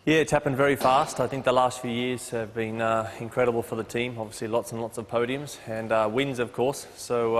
Yeah, it's happened very fast. I think the last few years have been incredible for the team. Obviously, lots and lots of podiums and wins, of course. So,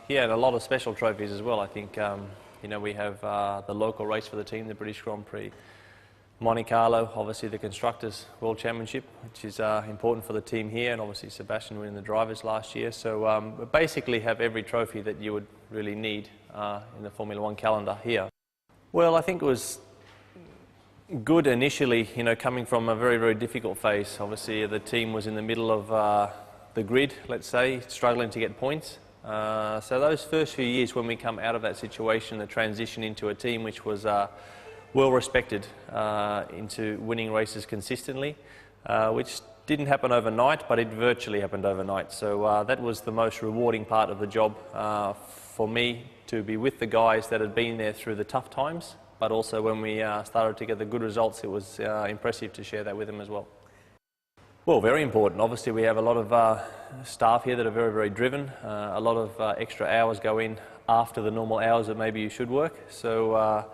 yeah, and a lot of special trophies as well. I think, you know, we have the local race for the team, the British Grand Prix, Monte Carlo, obviously the Constructors World Championship, which is important for the team here, and obviously Sebastian winning the drivers last year. So we basically have every trophy that you would really need in the Formula One calendar here. Well, I think it was good initially, you know, coming from a very, very difficult phase. Obviously the team was in the middle of the grid, let's say, struggling to get points. So those first few years when we come out of that situation, the transition into a team which was well respected into winning races consistently, which didn't happen overnight, but it virtually happened overnight. So that was the most rewarding part of the job for me, to be with the guys that had been there through the tough times, but also when we started to get the good results, it was impressive to share that with them as well. Well, very important. Obviously we have a lot of staff here that are very, very driven. A lot of extra hours go in after the normal hours that maybe you should work. So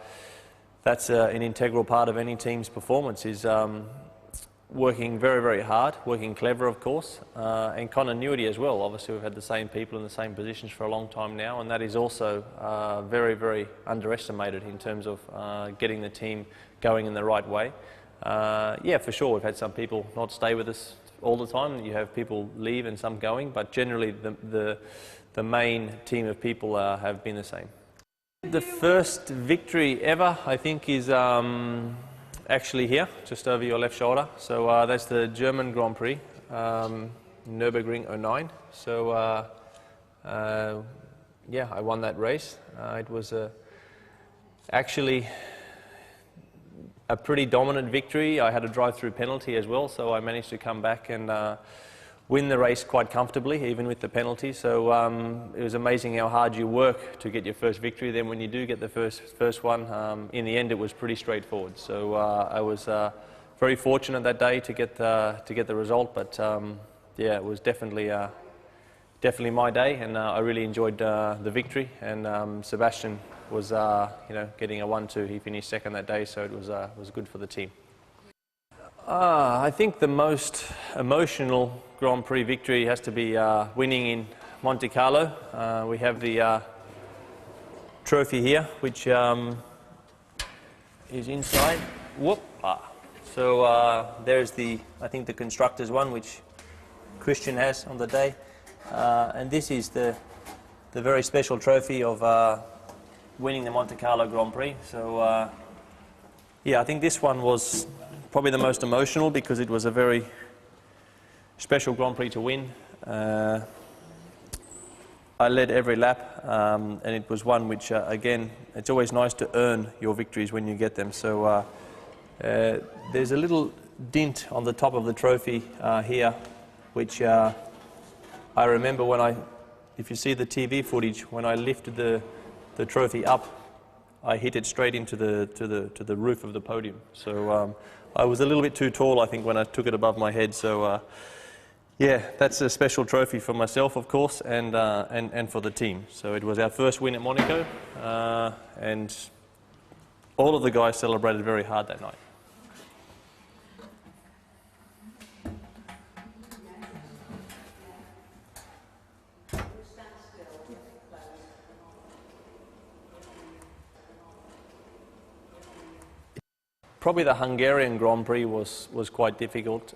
that's an integral part of any team's performance, is working very, very hard, working clever, of course, and continuity as well. Obviously we've had the same people in the same positions for a long time now, and that is also very, very underestimated in terms of getting the team going in the right way. Yeah, for sure, we've had some people not stay with us all the time. You have people leave and some going, but generally the main team of people have been the same. The first victory ever, I think, is actually here, just over your left shoulder. So that's the German Grand Prix, Nürburgring 09. So yeah, I won that race. It was actually a pretty dominant victory. I had a drive-through penalty as well, so I managed to come back and win the race quite comfortably, even with the penalty. So it was amazing how hard you work to get your first victory. Then when you do get the first one, in the end it was pretty straightforward. So I was very fortunate that day to get the result. But yeah, it was definitely my day, and I really enjoyed the victory. And Sebastian was you know, getting a 1-2. He finished second that day, so it was good for the team. I think the most emotional Grand Prix victory has to be winning in Monte Carlo. We have the trophy here, which is inside. Whoop! So there's I think the Constructors one, which Christian has on the day, and this is the very special trophy of winning the Monte Carlo Grand Prix. So yeah, I think this one was probably the most emotional because it was a very special Grand Prix to win. I led every lap, and it was one which, again, it's always nice to earn your victories when you get them. So there's a little dint on the top of the trophy here, which I remember when if you see the TV footage, when I lifted the trophy up, I hit it straight into the roof of the podium. So I was a little bit too tall, I think, when I took it above my head. So yeah, that's a special trophy for myself, of course, and for the team. So it was our first win at Monaco, and all of the guys celebrated very hard that night. Probably the Hungarian Grand Prix was quite difficult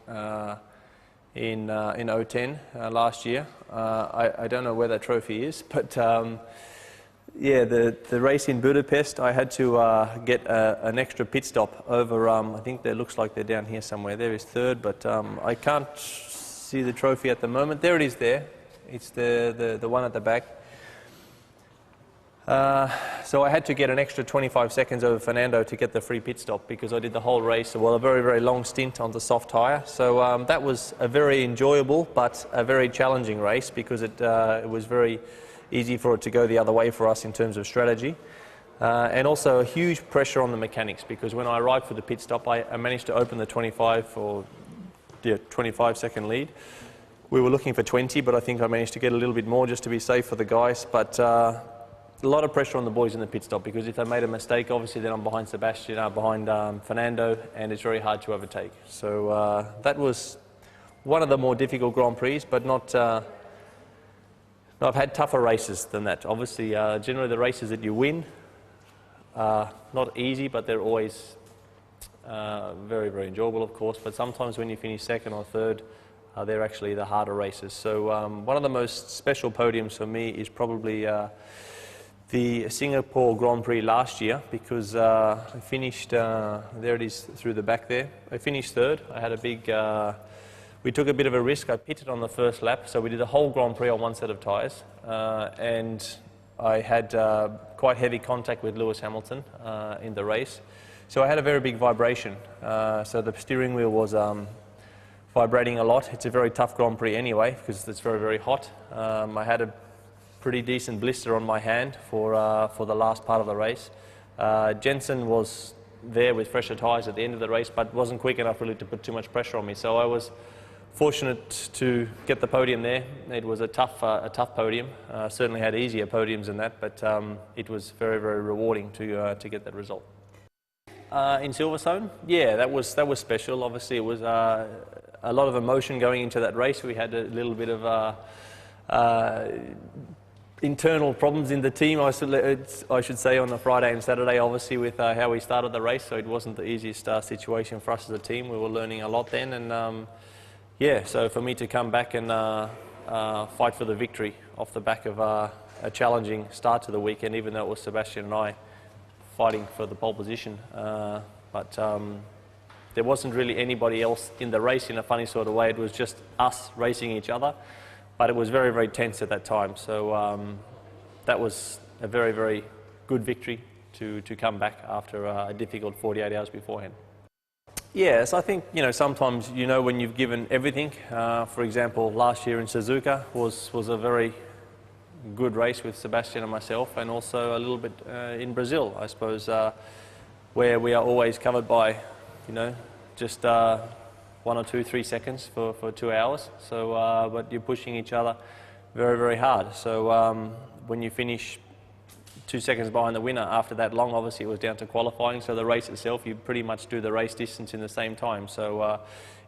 in 2010 last year. I don't know where that trophy is, but yeah, the race in Budapest, I had to get an extra pit stop over. I think it looks like they're down here somewhere. There is third, but I can't see the trophy at the moment. There it is. There, it's the one at the back. So I had to get an extra 25 seconds over Fernando to get the free pit stop because I did the whole race, well, a very, very long stint on the soft tyre. So that was a very enjoyable but a very challenging race because it was very easy for it to go the other way for us in terms of strategy. And also a huge pressure on the mechanics because when I arrived for the pit stop, I managed to open the 25-second lead. We were looking for 20, but I think I managed to get a little bit more just to be safe for the guys. But a lot of pressure on the boys in the pit stop, because if they made a mistake, obviously then I'm behind Sebastian, behind Fernando, and it's very hard to overtake. So that was one of the more difficult Grand Prix, but not. No, I've had tougher races than that. Obviously, generally the races that you win are not easy, but they're always very, very enjoyable, of course. But sometimes when you finish second or third, they're actually the harder races. So one of the most special podiums for me is probably the Singapore Grand Prix last year, because I finished, there it is through the back there, I finished third. I had a big, we took a bit of a risk. I pitted on the first lap, so we did a whole Grand Prix on one set of tyres, and I had quite heavy contact with Lewis Hamilton in the race. So I had a very big vibration, so the steering wheel was vibrating a lot. It's a very tough Grand Prix anyway, because it's very, very hot. I had a pretty decent blister on my hand for the last part of the race. Jensen was there with fresher tyres at the end of the race, but wasn't quick enough really to put too much pressure on me. So I was fortunate to get the podium there. It was a tough podium. Certainly had easier podiums than that, but it was very, very rewarding to get that result. In Silverstone, yeah, that was special. Obviously, it was a lot of emotion going into that race. We had a little bit of internal problems in the team, I should say, on the Friday and Saturday, obviously, with how we started the race. So it wasn't the easiest situation for us as a team. We were learning a lot then, and yeah, so for me to come back and fight for the victory off the back of a challenging start to the weekend, even though it was Sebastian and I fighting for the pole position, but there wasn't really anybody else in the race in a funny sort of way. It was just us racing each other. But it was very, very tense at that time. So that was a very, very good victory to come back after a difficult 48 hours beforehand. Yes, I think, sometimes when you've given everything. For example, last year in Suzuka was a very good race with Sebastian and myself, and also a little bit in Brazil, I suppose, where we are always covered by, just 1 or 2, 3 seconds for 2 hours. So, but you're pushing each other very, very hard. So when you finish 2 seconds behind the winner after that long, obviously it was down to qualifying. So the race itself, you pretty much do the race distance in the same time. So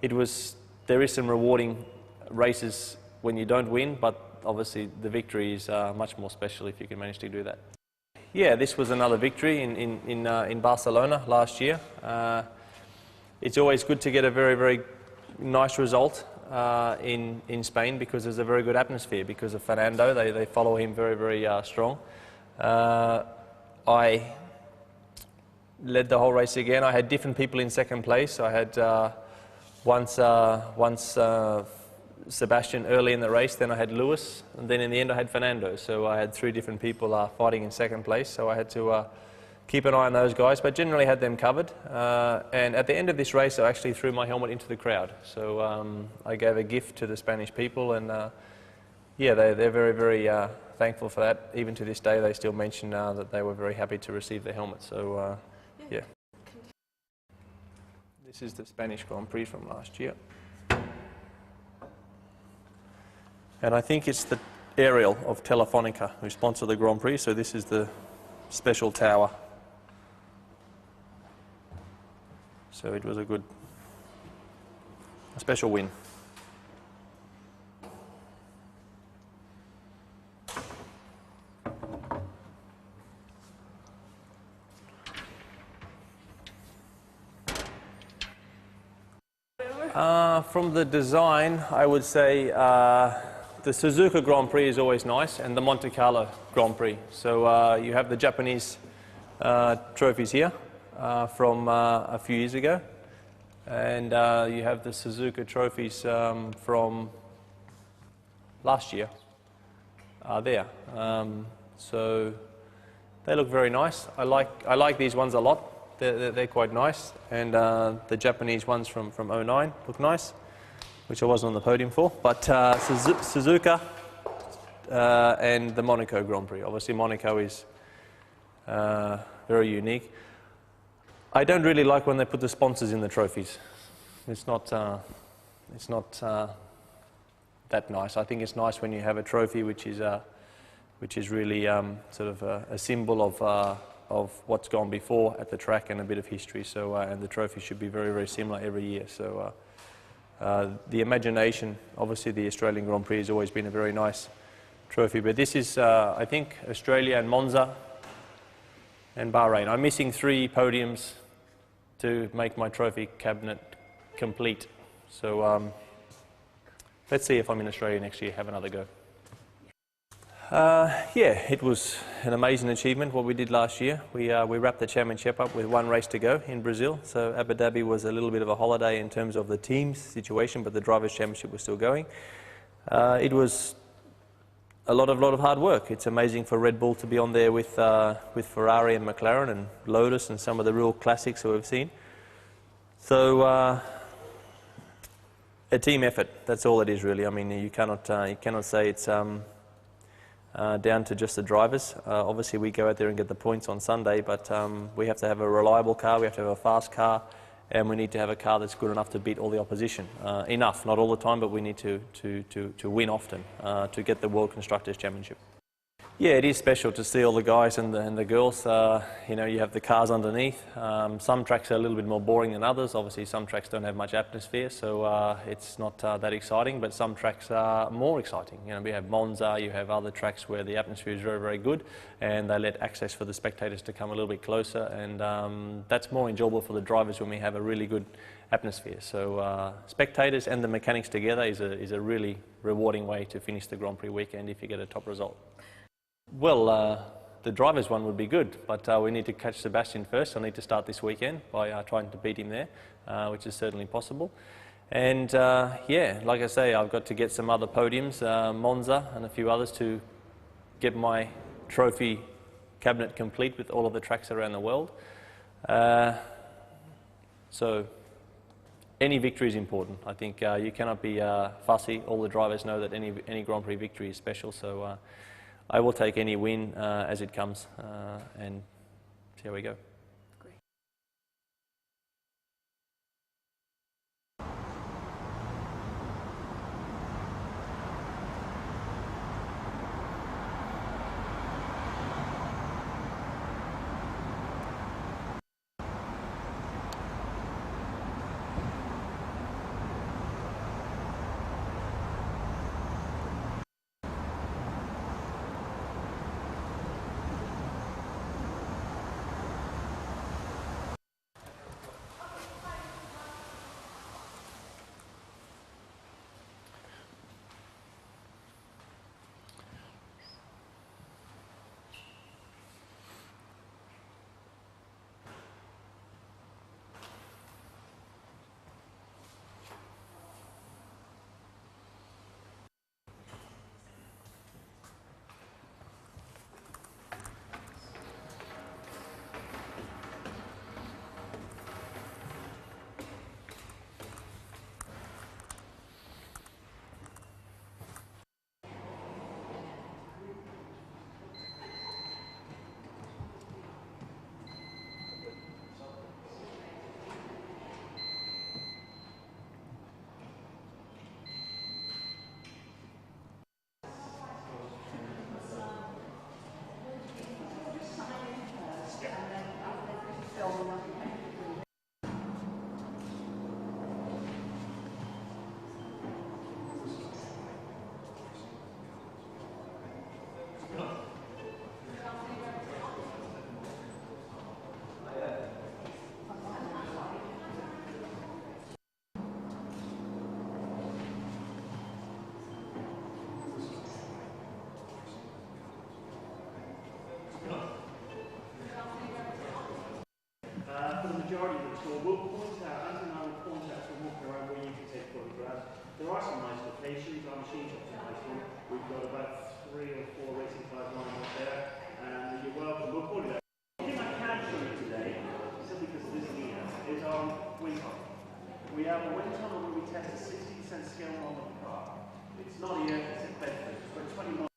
there is some rewarding races when you don't win, but obviously the victory is much more special if you can manage to do that. Yeah, this was another victory in Barcelona last year. It's always good to get a very, very nice result in Spain, because there's a very good atmosphere because of Fernando. They follow him very, very strong. I led the whole race again. I had different people in second place. I had once Sebastian early in the race, then I had Lewis, and then in the end I had Fernando. So I had 3 different people fighting in second place. So I had to keep an eye on those guys, but generally had them covered. And at the end of this race, I actually threw my helmet into the crowd. So I gave a gift to the Spanish people, and yeah, they're very, very thankful for that. Even to this day, they still mention that they were very happy to receive the helmet. So yeah. This is the Spanish Grand Prix from last year. And I think it's the aerial of Telefonica who sponsor the Grand Prix, so this is the special tower. So it was a special win. From the design, I would say the Suzuka Grand Prix is always nice, and the Monte Carlo Grand Prix. So you have the Japanese trophies here from a few years ago, and you have the Suzuka trophies from last year there. So they look very nice. I like these ones a lot. They're quite nice, and the Japanese ones from 09 look nice, which I wasn't on the podium for. But Suzuka and the Monaco Grand Prix. Obviously, Monaco is very unique. I don't really like when they put the sponsors in the trophies. It's not that nice. I think it's nice when you have a trophy which which is really sort of a symbol of what's gone before at the track and a bit of history. So, and the trophy should be very, very similar every year. So, the imagination, obviously, the Australian Grand Prix has always been a very nice trophy, but this is, I think, Australia and Monza and Bahrain. I'm missing 3 podiums to make my trophy cabinet complete. So, let's see if I'm in Australia next year. Have another go. Yeah, it was an amazing achievement what we did last year. We wrapped the championship up with 1 race to go in Brazil. So Abu Dhabi was a little bit of a holiday in terms of the team's situation, but the Drivers' Championship was still going. It was a lot of hard work. It's amazing for Red Bull to be on there with Ferrari and McLaren and Lotus and some of the real classics that we've seen. So a team effort. That's all it is, really. I mean, you cannot say it's down to just the drivers. Obviously, we go out there and get the points on Sunday, but we have to have a reliable car, we have to have a fast car, and we need to have a car that's good enough to beat all the opposition. Enough, not all the time, but we need to win often to get the World Constructors' Championship. Yeah, it is special to see all the guys and the girls. You know, you have the cars underneath. Some tracks are a little bit more boring than others. Obviously, some tracks don't have much atmosphere, so it's not that exciting, but some tracks are more exciting. You know, we have Monza, you have other tracks where the atmosphere is very, very good, and they let access for the spectators to come a little bit closer, and that's more enjoyable for the drivers when we have a really good atmosphere. So spectators and the mechanics together is a really rewarding way to finish the Grand Prix weekend if you get a top result. Well, the drivers' one would be good, but we need to catch Sebastian first. I need to start this weekend by trying to beat him there, which is certainly possible. And yeah, like I say, I've got to get some other podiums, Monza and a few others, to get my trophy cabinet complete with all of the tracks around the world. So any victory is important. I think you cannot be fussy. All the drivers know that any Grand Prix victory is special. So I will take any win as it comes and see how we go. For the majority of the tour, we'll point out, Andy and I will point out from walking around where you can take photographs. There are some nice locations, our machine shop's a nice one. We've got about 3 or 4 racing cars lined up there, and you're welcome. We'll point it out. The thing I can show you today, simply because this here, is our wind tunnel. We have a wind tunnel where we test a 60% scale on the car. It's not here, it's in Bedford. It's for 21.